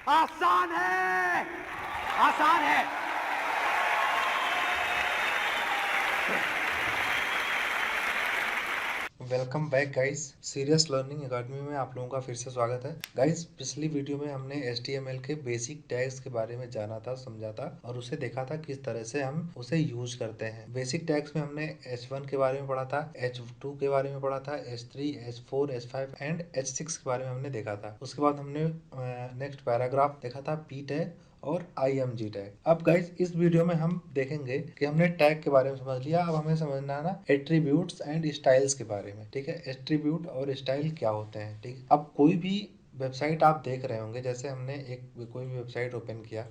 आसान है, आसान है। Welcome back guys. Serious learning academy में आप लोगों का फिर से स्वागत है गाइस। पिछली वीडियो में हमने HTML के बेसिक टैग्स के बारे में जाना था, समझा था और उसे देखा था किस तरह से हम उसे यूज करते हैं। बेसिक टैग्स में हमने H1 के बारे में पढ़ा था, H2 के बारे में पढ़ा था, H3, H4, H5 and H6 के बारे में हमने देखा था। उसके बाद हमने नेक्स्ट पैराग्राफ देखा था पी टैग और IMG टैग। अब गाइस इस वीडियो में हम देखेंगे कि हमने टैग के बारे में समझ लिया, अब हमें समझना है ना एट्रीब्यूट्स एंड स्टाइल्स के बारे में। ठीक है, एट्रीब्यूट और स्टाइल क्या होते हैं। ठीक है, अब कोई भी वेबसाइट आप देख रहे होंगे, जैसे हमने कोई भी वेबसाइट ओपन किया,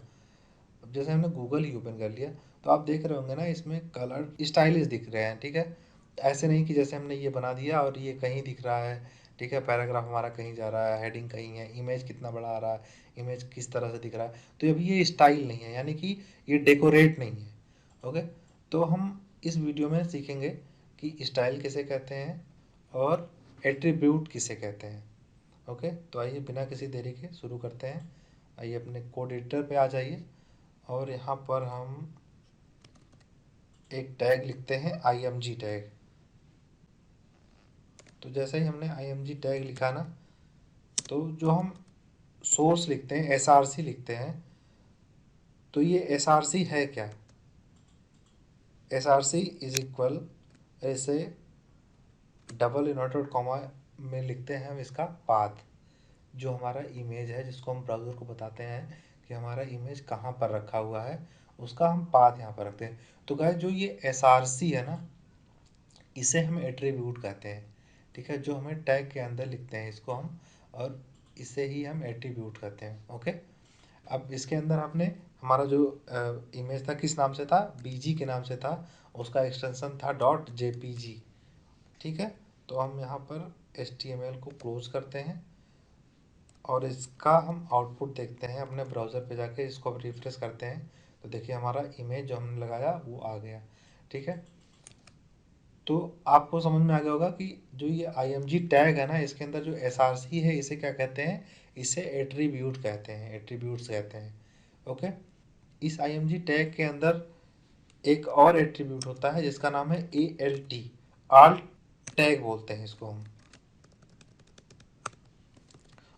अब जैसे हमने गूगल ही ओपन कर लिया, तो आप देख रहे होंगे ना इसमें कलर स्टाइलिश दिख रहे हैं। ठीक है, ऐसे नहीं कि जैसे हमने ये बना दिया और ये कहीं दिख रहा है। ठीक है, पैराग्राफ हमारा कहीं जा रहा है, हेडिंग कहीं है, इमेज कितना बड़ा आ रहा है, इमेज किस तरह से दिख रहा है, तो अभी ये स्टाइल नहीं है, यानी कि ये डेकोरेट नहीं है। ओके, तो हम इस वीडियो में सीखेंगे कि स्टाइल किसे कहते हैं और एट्रीब्यूट किसे कहते हैं। ओके, तो आइए बिना किसी देरी के शुरू करते हैं। आइए अपने कोड एडिटर पे आ जाइए और यहाँ पर हम एक टैग लिखते हैं IMG टैग। तो जैसे ही हमने IMG टैग लिखा ना, तो जो हम सोर्स लिखते हैं, SRC लिखते हैं, तो ये SRC है क्या। SRC इज इक्वल, ऐसे डबल इन्वर्टेड कॉमा में लिखते हैं हम इसका पाथ, जो हमारा इमेज है जिसको हम ब्राउज़र को बताते हैं कि हमारा इमेज कहाँ पर रखा हुआ है, उसका हम पाथ यहाँ पर रखते हैं। तो गाइस जो ये SRC है ना, इसे हम एट्रीब्यूट कहते हैं। ठीक है, जो हमें टैग के अंदर लिखते हैं इसको हम, और इसे ही हम एट्रीब्यूट कहते हैं। ओके, अब इसके अंदर हमने हमारा जो इमेज था किस नाम से था, BG के नाम से था, उसका एक्सटेंशन था .jpg। ठीक है, तो हम यहाँ पर HTML को क्लोज करते हैं और इसका हम आउटपुट देखते हैं अपने ब्राउज़र पे जाके। इसको अब रिफ्रेश करते हैं तो देखिए हमारा इमेज जो हमने लगाया वो आ गया। ठीक है, तो आपको समझ में आ गया होगा कि जो ये IMG टैग है ना, इसके अंदर जो SRC है इसे क्या कहते हैं, इसे एट्रीब्यूट कहते हैं, एट्रीब्यूट्स कहते हैं। ओके, इस IMG टैग के अंदर एक और एट्रीब्यूट होता है जिसका नाम है ALT, आल्ट टैग बोलते हैं इसको हम।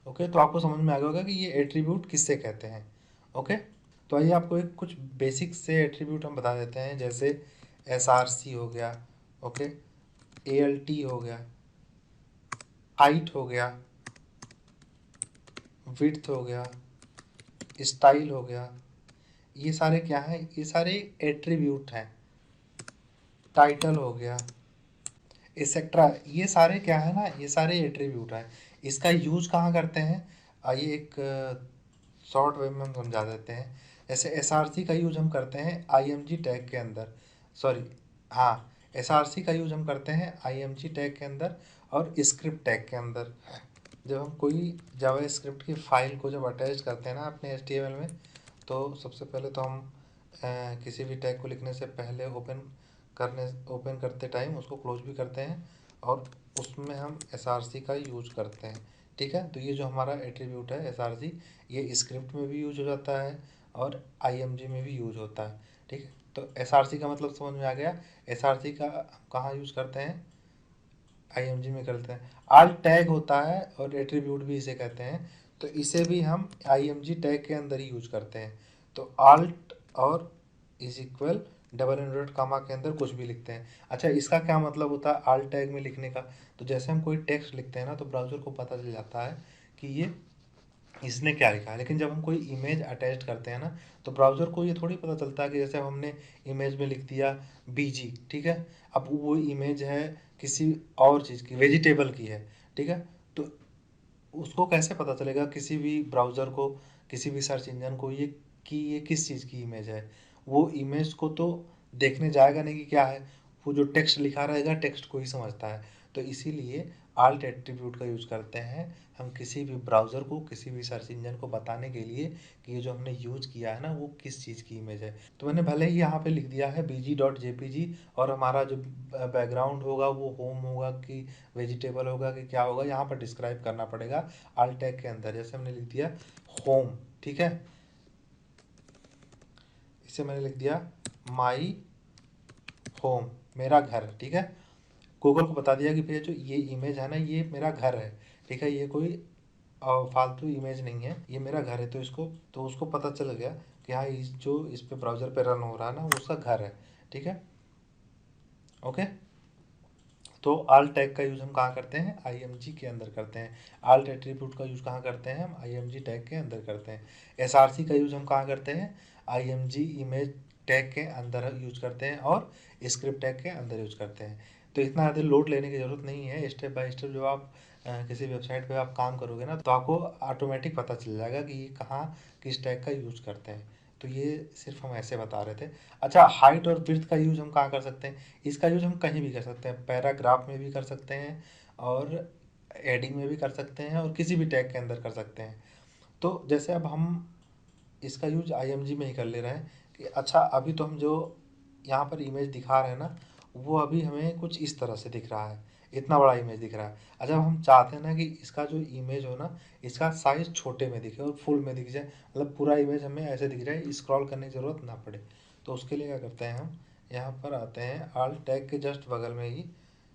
ओके, तो आपको समझ में आ गया होगा कि ये एट्रीब्यूट किससे कहते हैं। ओके, तो आइए आपको एक कुछ बेसिक से एट्रीब्यूट हम बता देते हैं, जैसे SRC हो गया, ओके, ALT हो गया, हाइट हो गया, विड्थ हो गया, स्टाइल हो गया। ये सारे क्या हैं, ये सारे एट्रीब्यूट हैं। टाइटल हो गया, एक्सेट्रा, ये सारे क्या है ना, ये सारे एट्रीब्यूट हैं। इसका यूज कहाँ करते हैं, आइए एक शॉर्ट वे में हम समझा देते हैं। जैसे SRC का यूज हम करते हैं IMG टैग के अंदर, सॉरी, हाँ, SRC का यूज हम करते हैं IMG टैग के अंदर और स्क्रिप्ट टैग के अंदर। जब हम कोई जावा स्क्रिप्ट की फाइल को जब अटैच करते हैं ना अपने HTML में, तो सबसे पहले तो हम किसी भी टैग को लिखने से पहले ओपन करते टाइम उसको क्लोज भी करते हैं और उसमें हम SRC का यूज करते हैं। ठीक है, तो ये जो हमारा एट्रीब्यूट है SRC, ये स्क्रिप्ट में भी यूज हो जाता है और IMG में भी यूज होता है। ठीक है, तो SRC का मतलब समझ में आ गया। SRC का कहाँ यूज करते हैं, IMG में करते हैं। आल्ट टैग होता है और एट्रीब्यूट भी इसे कहते हैं, तो इसे भी हम IMG टैग के अंदर ही यूज करते हैं। तो आल्ट और is equal double inverted comma के अंदर कुछ भी लिखते हैं। अच्छा, इसका क्या मतलब होता है आल्ट टैग में लिखने का, तो जैसे हम कोई टेक्स्ट लिखते हैं ना, तो ब्राउजर को पता चल जाता है कि ये इसने क्या लिखा है। लेकिन जब हम कोई इमेज अटैच करते हैं ना, तो ब्राउज़र को ये थोड़ी पता चलता है कि जैसे हमने इमेज में लिख दिया BG। ठीक है, अब वो इमेज है किसी और चीज़ की, वेजिटेबल की है। ठीक है, तो उसको कैसे पता चलेगा किसी भी ब्राउज़र को, किसी भी सर्च इंजन को, ये कि ये किस चीज़ की इमेज है। वो इमेज को तो देखने जाएगा नहीं कि क्या है, वो जो टेक्स्ट लिखा रहेगा टेक्स्ट को ही समझता है। तो इसीलिए आल्ट एट्रीब्यूट का यूज़ करते हैं हम किसी भी ब्राउज़र को, किसी भी सर्च इंजन को बताने के लिए कि ये जो हमने यूज़ किया है ना वो किस चीज़ की इमेज है। तो मैंने भले ही यहाँ पे लिख दिया है bg.jpg और हमारा जो बैकग्राउंड होगा वो होम होगा कि वेजिटेबल होगा कि क्या होगा, यहाँ पर डिस्क्राइब करना पड़ेगा आल्ट टैग के अंदर। जैसे हमने लिख दिया होम, ठीक है, इसे मैंने लिख दिया माई होम, मेरा घर, ठीक है। गूगल को बता दिया कि भैया जो ये इमेज है ना ये मेरा घर है, ठीक है, ये कोई फालतू इमेज नहीं है, ये मेरा घर है। तो उसको पता चल गया कि हाँ जो इस पे ब्राउज़र पे रन हो रहा है ना वो उसका घर है, ठीक है। ओके, तो आल टैग का यूज़ हम कहाँ करते हैं, IMG के अंदर करते हैं। आल्ट एट्रीब्यूट का यूज़ कहाँ करते हैं, हम IMG टैग के अंदर करते हैं। SRC का यूज़ हम कहाँ करते हैं, IMG इमेज टैग के अंदर यूज करते हैं और स्क्रिप्ट टैग के अंदर यूज करते हैं। तो इतना ज़्यादा लोड लेने की ज़रूरत नहीं है। स्टेप बाय स्टेप जब आप किसी वेबसाइट पे आप काम करोगे ना तो आपको ऑटोमेटिक पता चल जाएगा कि ये कहाँ किस टैग का यूज करते हैं। तो ये सिर्फ हम ऐसे बता रहे थे। अच्छा, हाइट और विड्थ का यूज हम कहाँ कर सकते हैं, इसका यूज हम कहीं भी कर सकते हैं, पैराग्राफ में भी कर सकते हैं और एडिंग में भी कर सकते हैं और किसी भी टैग के अंदर कर सकते हैं। तो जैसे अब हम इसका यूज IMG में ही कर ले रहे हैं कि अच्छा अभी तो हम जो यहाँ पर इमेज दिखा रहे हैं ना वो अभी हमें कुछ इस तरह से दिख रहा है, इतना बड़ा इमेज दिख रहा है। अच्छा, हम चाहते हैं ना कि इसका जो इमेज हो ना इसका साइज छोटे में दिखे और फुल में दिख जाए, मतलब पूरा इमेज हमें ऐसे दिख जाए, स्क्रॉल करने की ज़रूरत ना पड़े। तो उसके लिए क्या करते हैं, हम यहाँ पर आते हैं आल टैग के जस्ट बगल में ही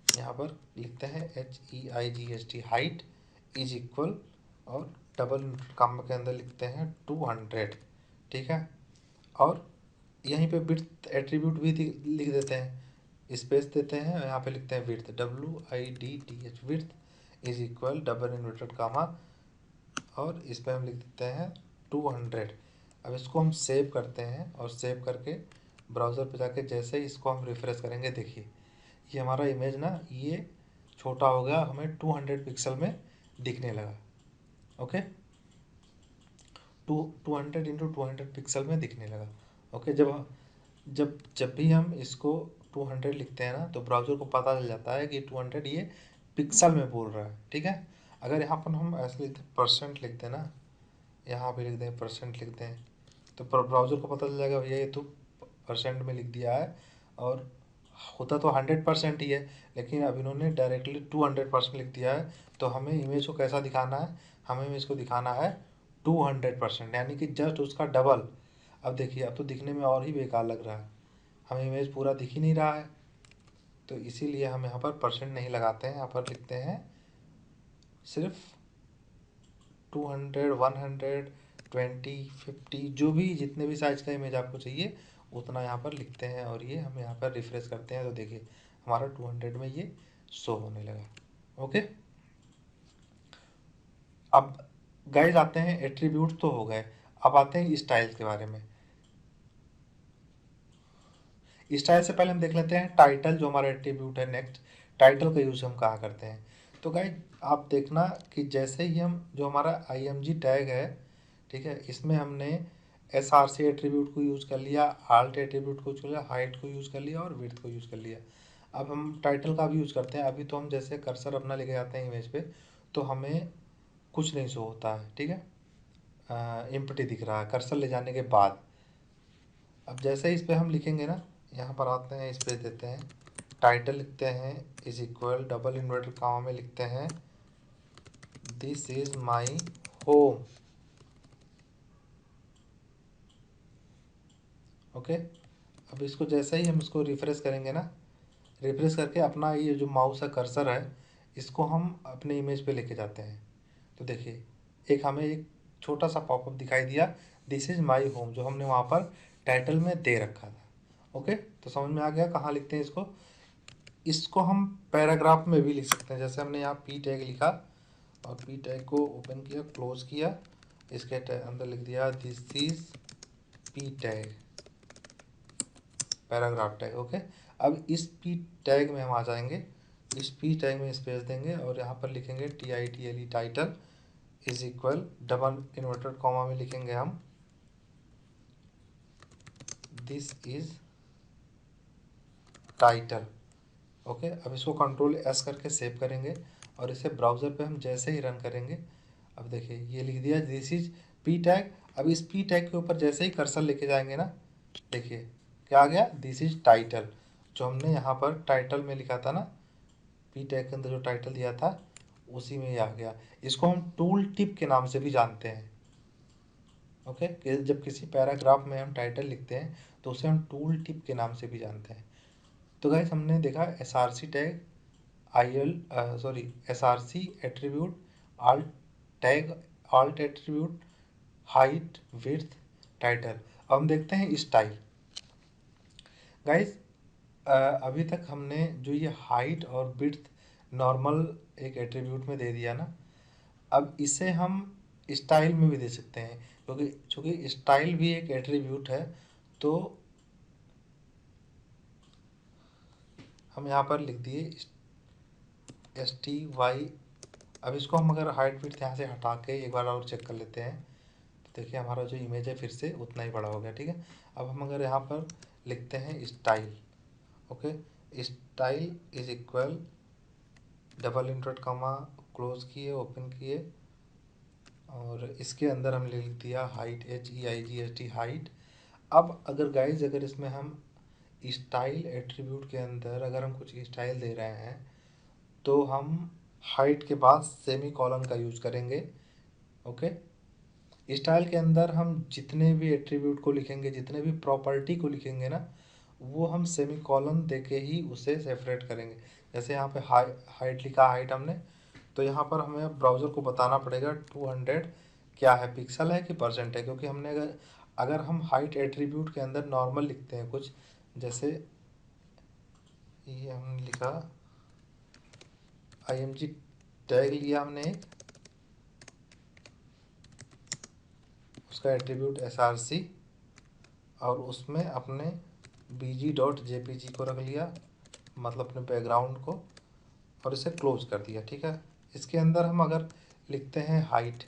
यहाँ पर लिखते हैं HEIGHT हाइट इज इक्वल और डबल कॉमा के अंदर लिखते हैं 200, ठीक है। और यहीं पे विड्थ एट्रीब्यूट भी लिख देते हैं, स्पेस देते हैं, यहाँ पे लिखते हैं width WIDTH width is equal double inverted comma और इस पर हम लिख देते हैं 200। अब इसको हम सेव करते हैं और सेव करके ब्राउज़र पे जाके जैसे ही इसको हम रिफ्रेश करेंगे, देखिए ये हमारा इमेज ना ये छोटा हो गया, हमें 200 पिक्सल में दिखने लगा। ओके, 200 × 200 पिक्सल में दिखने लगा। ओके, जब जब जब भी हम इसको 200 लिखते हैं ना तो ब्राउज़र को पता चल जाता है कि 200 ये पिक्सल में बोल रहा है, ठीक है। अगर यहाँ पर हम ऐसे लिखते परसेंट लिख दें ना, यहाँ पे लिख दें परसेंट लिख दें तो ब्राउज़र को पता चल जाएगा भैया ये तो परसेंट में लिख दिया है और होता तो 100% ही है, लेकिन अब इन्होंने डायरेक्टली 200% लिख दिया है। तो हमें इमेज को कैसा दिखाना है, हमें इमेज को दिखाना है 200%, यानी कि जस्ट उसका डबल। अब देखिए अब तो दिखने में और ही बेकार लग रहा है, हमें इमेज पूरा दिख ही नहीं रहा है। तो इसीलिए हम यहाँ पर परसेंट नहीं लगाते हैं, यहाँ पर लिखते हैं सिर्फ 200, 100, 20, 50 जो भी जितने भी साइज का इमेज आपको चाहिए उतना यहाँ पर लिखते हैं और ये हम यहाँ पर रिफ्रेश करते हैं तो देखिए हमारा 200 में ये शो होने लगा। ओके, अब गाइस आते हैं एट्रीब्यूट तो हो गए, अब आते हैं स्टाइल के बारे में। स्टाइल से पहले हम देख लेते हैं टाइटल, जो हमारा एट्रीब्यूट है। नेक्स्ट, टाइटल का यूज़ हम कहाँ करते हैं। तो गाइस आप देखना कि जैसे ही हम जो हमारा IMG टैग है, ठीक है, इसमें हमने SRC एट्रीब्यूट को यूज़ कर लिया, आल्ट एट्रीब्यूट को यूज़ कर लिया, हाइट को यूज़ कर लिया और विड्थ को यूज़ कर लिया। अब हम टाइटल का भी यूज़ करते हैं। अभी तो हम जैसे कर्सर अपना लेके जाते हैं इमेज पे तो हमें कुछ नहीं शो होता है, ठीक है, एम्प्टी दिख रहा है कर्सर ले जाने के बाद। अब जैसे ही इस पर हम लिखेंगे ना, यहाँ पर आते हैं, इस पर देते हैं टाइटल, लिखते हैं is equal double inverted comma में लिखते हैं this is my home. Okay, अब इसको जैसे ही हम इसको रिफ्रेश करेंगे ना, रिफ्रेश करके अपना ये जो माउस है कर्सर है इसको हम अपने इमेज पे लेके जाते हैं तो देखिए एक हमें एक छोटा सा पॉपअप दिखाई दिया, दिस इज माई होम, जो हमने वहाँ पर टाइटल में दे रखा था। ओके, तो समझ में आ गया कहाँ लिखते हैं इसको। इसको हम पैराग्राफ में भी लिख सकते हैं, जैसे हमने यहाँ पी टैग लिखा और पी टैग को ओपन किया, क्लोज किया, इसके अंदर लिख दिया this is P tag, paragraph tag. Okay, अब इस पी टैग में हम आ जाएंगे, इस पी टैग में स्पेस देंगे और यहाँ पर लिखेंगे TITLE title is equal double inverted comma में लिखेंगे हम दिस इज टाइटल। ओके, अब इसको Ctrl+S करके सेव करेंगे और इसे ब्राउज़र पे हम जैसे ही रन करेंगे, अब देखिए ये लिख दिया दिस इज पी टैग। अब इस पी टैग के ऊपर जैसे ही कर्सर लेके जाएंगे ना, देखिए क्या आ गया, दिस इज टाइटल, जो हमने यहाँ पर टाइटल में लिखा था ना, पी टैग के अंदर जो टाइटल दिया था उसी में ही आ गया। इसको हम टूल टिप के नाम से भी जानते हैं। ओके, जब किसी पैराग्राफ में हम टाइटल लिखते हैं तो उसे हम टूल टिप के नाम से भी जानते हैं। तो गाइस हमने देखा SRC tag, SRC attribute, alt tag, alt attribute, height, width, title. अब हम देखते हैं स्टाइल। गाइस अभी तक हमने जो ये हाइट और विड्थ नॉर्मल एक एट्रीब्यूट में दे दिया ना, अब इसे हम स्टाइल में भी दे सकते हैं, क्योंकि चूंकि स्टाइल भी एक एट्रीब्यूट है। तो हम यहाँ पर लिख दिए STY। अब इसको हम अगर हाइट विड्थ यहाँ से हटा के एक बार और चेक कर लेते हैं तो देखिए हमारा जो इमेज है फिर से उतना ही बड़ा हो गया। ठीक है, अब हम अगर यहाँ पर लिखते हैं style, okay, style is equal double inverted comma close किए, ओपन किए, और इसके अंदर हम लिख दिया हाइट, HEIGHT हाइट। अब अगर गाइज अगर इसमें हम स्टाइल एट्रीब्यूट के अंदर अगर हम कुछ स्टाइल दे रहे हैं तो हम हाइट के बाद सेमी कॉलन का यूज करेंगे। ओके, स्टाइल के अंदर हम जितने भी एट्रीब्यूट को लिखेंगे, जितने भी प्रॉपर्टी को लिखेंगे ना, वो हम सेमी कॉलन दे के ही उसे सेपरेट करेंगे। जैसे यहाँ पे हाइट लिखा, हाइट हमने, तो यहाँ पर हमें ब्राउज़र को बताना पड़ेगा 200 क्या है, पिक्सल है कि परसेंट है, क्योंकि हमने अगर अगर हम हाइट एट्रीब्यूट के अंदर नॉर्मल लिखते हैं कुछ, जैसे ये हमने लिखा IMG टैग लिया हमने एक, उसका एट्रीब्यूट SRC, और उसमें अपने bg.jpg को रख लिया, मतलब अपने बैकग्राउंड को, और इसे क्लोज कर दिया। ठीक है, इसके अंदर हम अगर लिखते हैं हाइट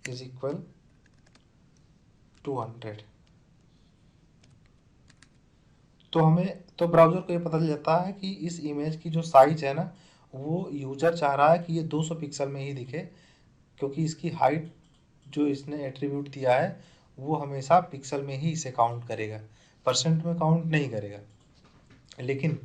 इज इक्वल 200, तो ब्राउज़र को ये पता चल जाता है कि इस इमेज की जो साइज है ना, वो यूजर चाह रहा है कि ये 200 पिक्सल में ही दिखे, क्योंकि इसकी हाइट जो इसने एट्रीब्यूट दिया है वो हमेशा पिक्सल में ही इसे काउंट करेगा, परसेंट में काउंट नहीं करेगा। लेकिन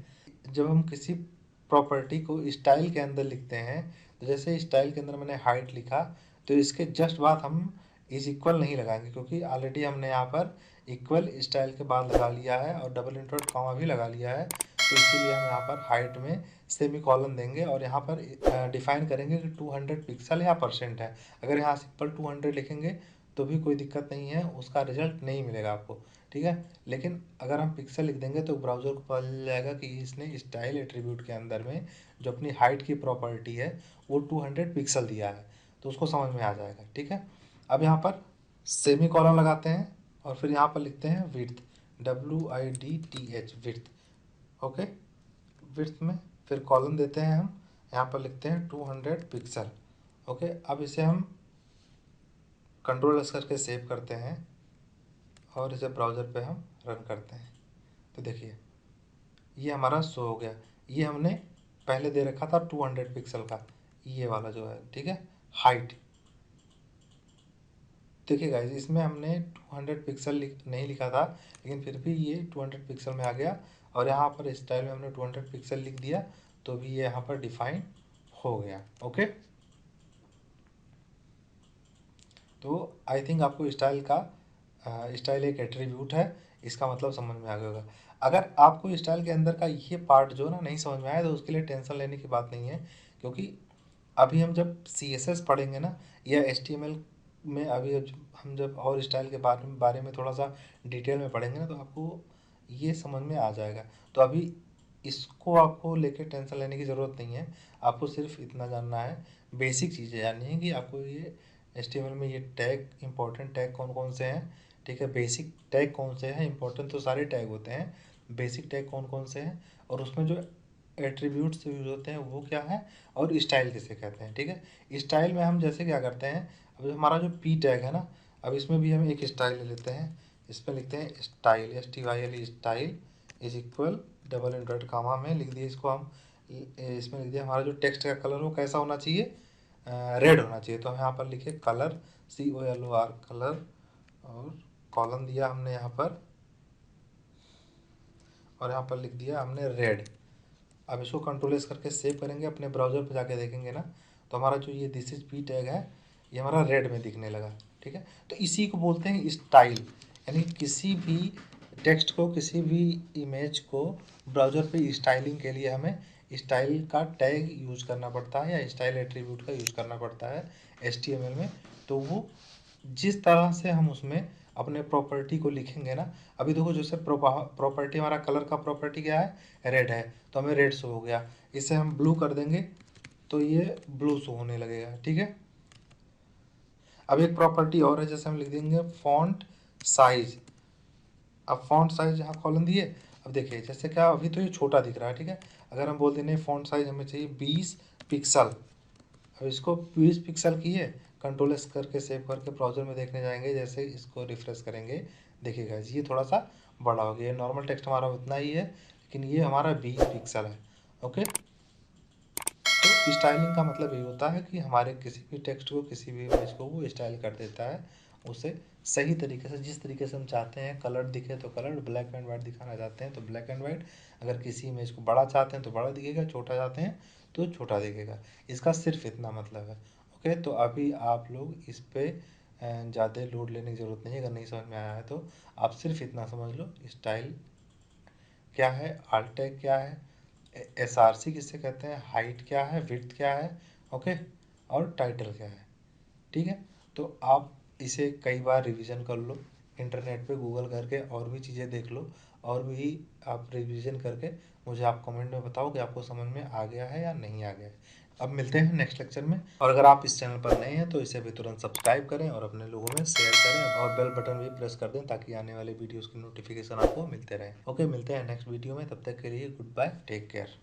जब हम किसी प्रॉपर्टी को स्टाइल के अंदर लिखते हैं, तो जैसे स्टाइल के अंदर मैंने हाइट लिखा, तो इसके जस्ट बाद हम इज इक्वल नहीं लगाएंगे, क्योंकि ऑलरेडी हमने यहाँ पर इक्वल स्टाइल के बाद लगा लिया है और डबल इंटरेट कॉमा भी लगा लिया है। तो इसीलिए हम यहाँ पर हाइट में सेमी कॉलन देंगे और यहाँ पर डिफाइन करेंगे कि 200 पिक्सल या परसेंट है। अगर यहाँ सिंपल 200 लिखेंगे तो भी कोई दिक्कत नहीं है, उसका रिजल्ट नहीं मिलेगा आपको। ठीक है, लेकिन अगर हम पिक्सल लिख देंगे तो ब्राउज़र को पता चल जाएगा कि इसने स्टाइल एट्रीब्यूट के अंदर में जो अपनी हाइट की प्रॉपर्टी है वो 200 पिक्सल दिया है, तो उसको समझ में आ जाएगा। ठीक है, अब यहाँ पर सेमी कॉलन लगाते हैं और फिर यहाँ पर लिखते हैं width, WIDTH width. Okay, width में फिर कॉलन देते हैं हम, यहाँ पर लिखते हैं 200 पिक्सल। ओके, अब इसे हम कंट्रोल एस करके सेव करते हैं और इसे ब्राउज़र पे हम रन करते हैं। तो देखिए ये हमारा शो हो गया। ये हमने पहले दे रखा था 200 पिक्सल का, ये वाला जो है। ठीक है, हाइट देखिए गाइस, इसमें हमने 200 पिक्सल नहीं लिखा था, लेकिन फिर भी ये 200 पिक्सल में आ गया, और यहाँ पर स्टाइल में हमने 200 पिक्सल लिख दिया तो भी ये यहाँ पर डिफाइन हो गया। ओके, तो आई थिंक आपको स्टाइल एक एट्रीब्यूट है, इसका मतलब समझ में आ गया होगा। अगर आपको स्टाइल के अंदर का ये पार्ट जो ना नहीं समझ में आया तो उसके लिए टेंशन लेने की बात नहीं है, क्योंकि अभी हम जब CSS पढ़ेंगे ना या HTML में, अभी हम जब और स्टाइल के बारे में थोड़ा सा डिटेल में पढ़ेंगे ना, तो आपको ये समझ में आ जाएगा। तो अभी इसको आपको लेके टेंशन लेने की ज़रूरत नहीं है, आपको सिर्फ इतना जानना है, बेसिक चीज़ें जाननी है कि आपको ये HTML में ये टैग, इंपॉर्टेंट टैग कौन कौन से हैं। ठीक है, बेसिक टैग कौन से हैं, इंपॉर्टेंट तो सारे टैग होते हैं, बेसिक टैग कौन कौन से हैं, और उसमें जो एट्रीब्यूट्स यूज होते हैं वो क्या है, और स्टाइल किसे कहते हैं। ठीक है, स्टाइल में हम जैसे क्या करते हैं, अब हमारा जो P टैग है ना, अब इसमें भी हम एक स्टाइल ले लेते हैं, इसमें लिखते हैं style, STYL style is equal double inverted comma में लिख दिए इसको हम, इसमें लिख दिया हमारा जो टेक्स्ट का कलर हो कैसा होना चाहिए, रेड होना चाहिए। तो हम यहाँ पर लिखे कलर, COLOR कलर, और कॉलम दिया हमने यहाँ पर, और यहाँ पर लिख दिया हमने रेड। अब इसको कंट्रोल एस करके सेव करेंगे, अपने ब्राउज़र पर जाके देखेंगे ना, तो हमारा जो ये दिस इज P टैग है ये हमारा रेड में दिखने लगा। ठीक है। तो इसी को बोलते हैं स्टाइल, यानी किसी भी टेक्स्ट को, किसी भी इमेज को ब्राउज़र पे स्टाइलिंग के लिए हमें स्टाइल का टैग यूज करना पड़ता है या स्टाइल एट्रीब्यूट का यूज करना पड़ता है HTML में। तो वो जिस तरह से हम उसमें अपने प्रॉपर्टी को लिखेंगे ना, अभी देखो जैसे प्रॉपर्टी, हमारा कलर का प्रॉपर्टी क्या है, रेड है, तो हमें रेड शो हो गया। इसे हम ब्लू कर देंगे तो ये ब्लू शो होने लगेगा, ठीक है। अब एक प्रॉपर्टी और है, जैसे हम लिख देंगे फॉन्ट साइज। अब फॉन्ट साइज यहाँ कॉलम दिए, अब देखिए जैसे क्या, अभी तो ये छोटा दिख रहा है, ठीक है। अगर हम बोल दें फॉन्ट साइज हमें चाहिए 20 पिक्सल, अब इसको 20 पिक्सल किए, कंट्रोल एस करके सेव करके ब्राउजर में देखने जाएंगे, जैसे इसको रिफ्रेश करेंगे देखिएगा ये थोड़ा सा बड़ा हो गया। नॉर्मल टेक्स्ट हमारा उतना ही है, लेकिन ये हमारा 20 पिक्सल है। ओके, तो स्टाइलिंग का मतलब ये होता है कि हमारे किसी भी टेक्स्ट को, किसी भी इमेज को वो स्टाइल कर देता है, उसे सही तरीके से, जिस तरीके से हम चाहते हैं। कलर दिखे तो कलर, ब्लैक एंड वाइट दिखाना चाहते हैं तो ब्लैक एंड वाइट, अगर किसी इमेज को बड़ा चाहते हैं तो बड़ा दिखेगा, छोटा चाहते हैं तो छोटा दिखेगा। इसका सिर्फ इतना मतलब है। ओके, तो अभी आप लोग इस पर ज़्यादा लोड लेने की ज़रूरत नहीं है। अगर नहीं समझ में आया है तो आप सिर्फ इतना समझ लो, स्टाइल क्या है, आल्ट टैग क्या है, SRC किससे कहते हैं, हाइट क्या है, विड्थ क्या है, ओके, और टाइटल क्या है, ठीक है। तो आप इसे कई बार रिवीजन कर लो, इंटरनेट पे गूगल करके और भी चीज़ें देख लो, और भी आप रिवीजन करके मुझे आप कमेंट में बताओ कि आपको समझ में आ गया है या नहीं आ गया है। अब मिलते हैं नेक्स्ट लेक्चर में, और अगर आप इस चैनल पर नए हैं तो इसे भी तुरंत सब्सक्राइब करें और अपने लोगों में शेयर करें और बेल बटन भी प्रेस कर दें, ताकि आने वाले वीडियोस की नोटिफिकेशन आपको मिलते रहे। ओके, मिलते हैं नेक्स्ट वीडियो में, तब तक के लिए गुड बाय, टेक केयर।